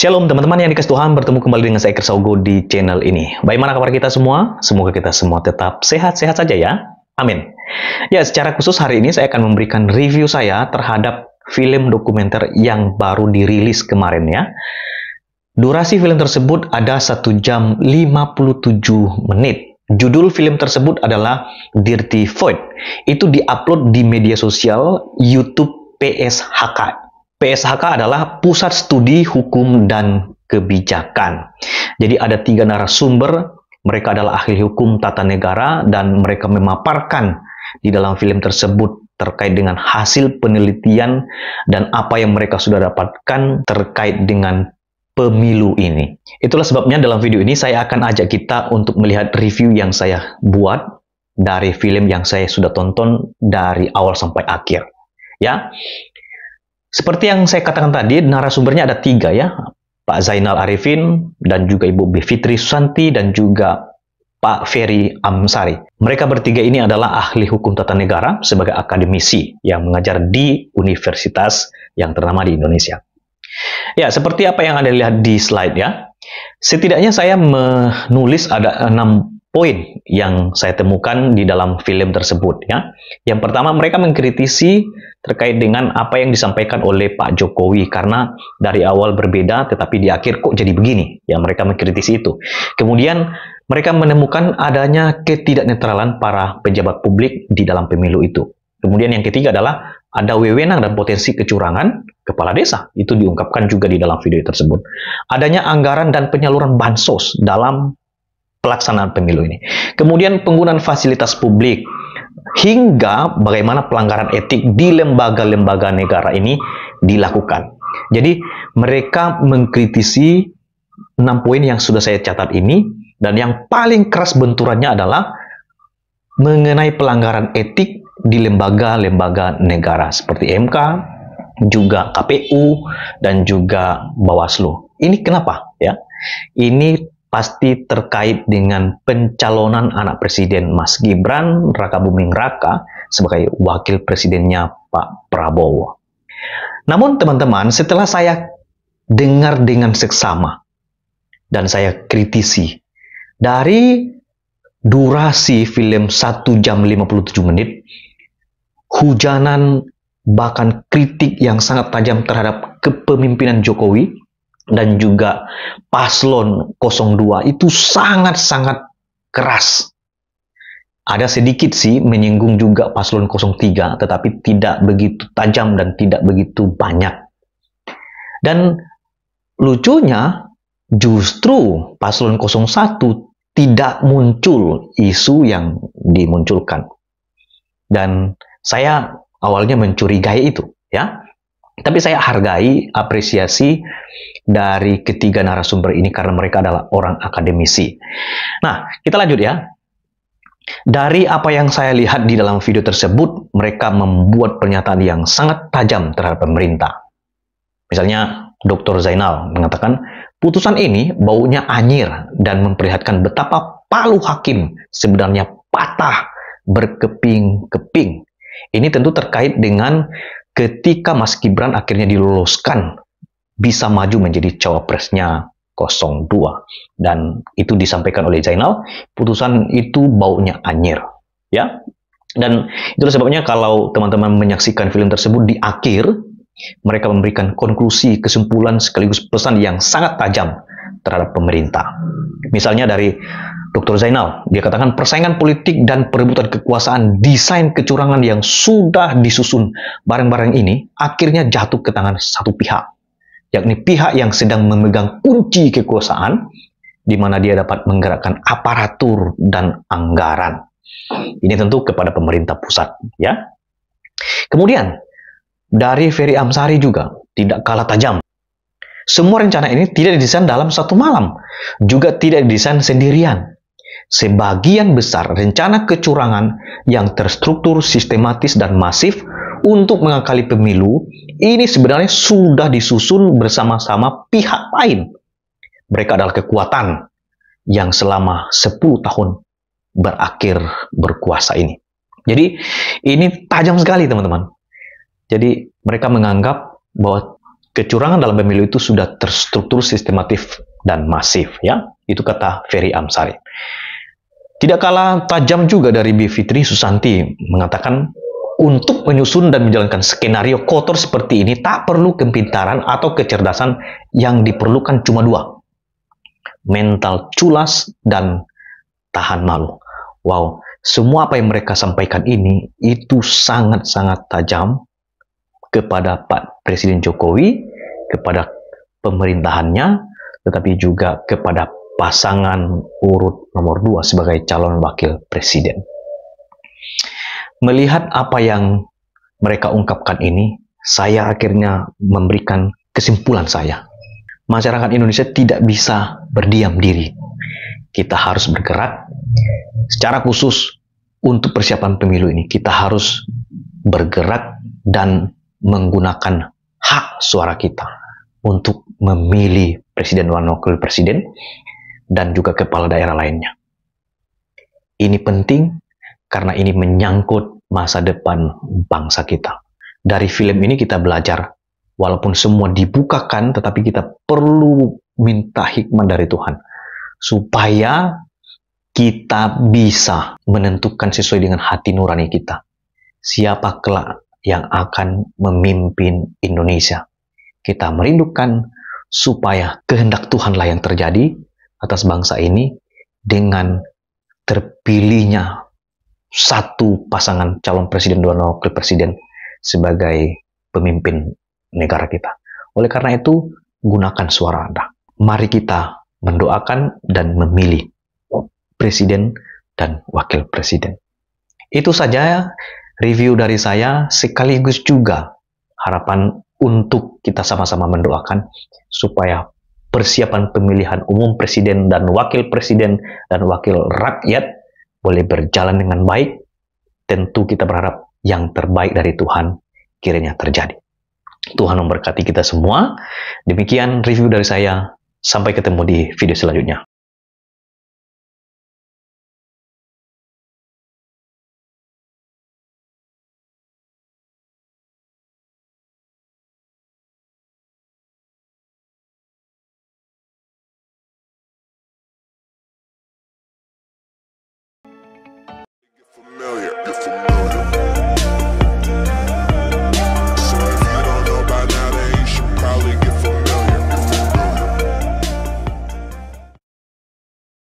Shalom teman-teman yang dikasih Tuhan, bertemu kembali dengan saya Kersaugo di channel ini. Bagaimana kabar kita semua? Semoga kita semua tetap sehat-sehat saja ya. Amin. Ya, secara khusus hari ini saya akan memberikan review saya terhadap film dokumenter yang baru dirilis kemarin ya. Durasi film tersebut ada 1 jam 57 menit. Judul film tersebut adalah Dirty Void. Itu diupload di media sosial YouTube PSHK. PSHK adalah Pusat Studi Hukum dan Kebijakan. Jadi ada 3 narasumber, mereka adalah ahli hukum tata negara dan mereka memaparkan di dalam film tersebut terkait dengan hasil penelitian dan apa yang mereka sudah dapatkan terkait dengan pemilu ini. Itulah sebabnya dalam video ini saya akan ajak kita untuk melihat review yang saya buat dari film yang saya sudah tonton dari awal sampai akhir. Ya. Seperti yang saya katakan tadi, narasumbernya ada 3 ya, Pak Zainal Arifin, dan juga Ibu Bivitri Susanti, dan juga Pak Ferry Amsari. Mereka bertiga ini adalah ahli hukum tata negara sebagai akademisi yang mengajar di universitas yang ternama di Indonesia. Ya, seperti apa yang Anda lihat di slide ya. Setidaknya saya menulis ada 6 poin yang saya temukan di dalam film tersebut ya. Yang pertama, mereka mengkritisi terkait dengan apa yang disampaikan oleh Pak Jokowi karena dari awal berbeda tetapi di akhir kok jadi begini. Ya, mereka mengkritisi itu. Kemudian mereka menemukan adanya ketidaknetralan para pejabat publik di dalam pemilu itu. Kemudian yang ketiga adalah ada wewenang dan potensi kecurangan kepala desa. Itu diungkapkan juga di dalam video tersebut. Adanya anggaran dan penyaluran bansos dalam pelaksanaan pemilu ini. Kemudian penggunaan fasilitas publik hingga bagaimana pelanggaran etik di lembaga-lembaga negara ini dilakukan. Jadi mereka mengkritisi 6 poin yang sudah saya catat ini, dan yang paling keras benturannya adalah mengenai pelanggaran etik di lembaga-lembaga negara seperti MK, juga KPU, dan juga Bawaslu. Ini kenapa ya? Ini pasti terkait dengan pencalonan anak presiden Mas Gibran Rakabuming Raka sebagai wakil presidennya Pak Prabowo. Namun teman-teman, setelah saya dengar dengan seksama dan saya kritisi dari durasi film 1 jam 57 menit, hujanan bahkan kritik yang sangat tajam terhadap kepemimpinan Jokowi dan juga paslon 02 itu sangat-sangat keras. Ada sedikit sih menyinggung juga paslon 03, tetapi tidak begitu tajam dan tidak begitu banyak. Dan lucunya justru paslon 01 tidak muncul isu yang dimunculkan. Dan saya awalnya mencurigai itu, ya. Tapi saya hargai apresiasi dari ketiga narasumber ini karena mereka adalah orang akademisi. Nah, kita lanjut ya. Dari apa yang saya lihat di dalam video tersebut, mereka membuat pernyataan yang sangat tajam terhadap pemerintah. Misalnya, Dr. Zainal mengatakan, putusan ini baunya anyir dan memperlihatkan betapa palu hakim sebenarnya patah berkeping-keping. Ini tentu terkait dengan ketika Mas Gibran akhirnya diloloskan bisa maju menjadi cawapresnya 02, dan itu disampaikan oleh Zainal, putusan itu baunya anyir ya. Dan itulah sebabnya kalau teman-teman menyaksikan film tersebut, di akhir mereka memberikan konklusi, kesimpulan sekaligus pesan yang sangat tajam terhadap pemerintah. Misalnya dari Dr. Zainal, dia katakan persaingan politik dan perebutan kekuasaan, desain kecurangan yang sudah disusun bareng-bareng ini akhirnya jatuh ke tangan satu pihak, yakni pihak yang sedang memegang kunci kekuasaan, di mana dia dapat menggerakkan aparatur dan anggaran. Ini tentu kepada pemerintah pusat, ya. Kemudian dari Ferry Amsari juga tidak kalah tajam. Semua rencana ini tidak didesain dalam satu malam, juga tidak didesain sendirian. Sebagian besar rencana kecurangan yang terstruktur, sistematis, dan masif untuk mengakali pemilu ini sebenarnya sudah disusun bersama-sama pihak lain. Mereka adalah kekuatan yang selama 10 tahun berakhir berkuasa ini. Jadi ini tajam sekali teman-teman. Jadi mereka menganggap bahwa Kecurangan dalam pemilu itu sudah terstruktur, sistematif, dan masif, ya. Itu kata Ferry Amsari. Tidak kalah tajam juga dari B. Fitri Susanti mengatakan, untuk menyusun dan menjalankan skenario kotor seperti ini tak perlu kepintaran atau kecerdasan, yang diperlukan cuma dua: mental culas dan tahan malu. Wow, semua apa yang mereka sampaikan ini itu sangat-sangat tajam kepada Pak Presiden Jokowi, kepada pemerintahannya, tetapi juga kepada pasangan urut nomor 2 sebagai calon wakil presiden. Melihat apa yang mereka ungkapkan ini, saya akhirnya memberikan kesimpulan saya. Masyarakat Indonesia tidak bisa berdiam diri. Kita harus bergerak. Secara khusus untuk persiapan pemilu ini, kita harus bergerak dan menggunakan hak suara kita untuk memilih presiden dan wakil presiden dan juga kepala daerah lainnya. Ini penting karena ini menyangkut masa depan bangsa kita. Dari film ini kita belajar, walaupun semua dibukakan, tetapi kita perlu minta hikmat dari Tuhan supaya kita bisa menentukan sesuai dengan hati nurani kita, siapa kelak yang akan memimpin Indonesia. Kita merindukan supaya kehendak Tuhanlah yang terjadi atas bangsa ini dengan terpilihnya satu pasangan calon presiden dan wakil presiden sebagai pemimpin negara kita. Oleh karena itu, gunakan suara Anda. Mari kita mendoakan dan memilih presiden dan wakil presiden. Itu saja review dari saya, sekaligus juga harapan untuk kita sama-sama mendoakan supaya persiapan pemilihan umum presiden dan wakil rakyat boleh berjalan dengan baik. Tentu kita berharap yang terbaik dari Tuhan kiranya terjadi. Tuhan memberkati kita semua. Demikian review dari saya. Sampai ketemu di video selanjutnya. Familiar.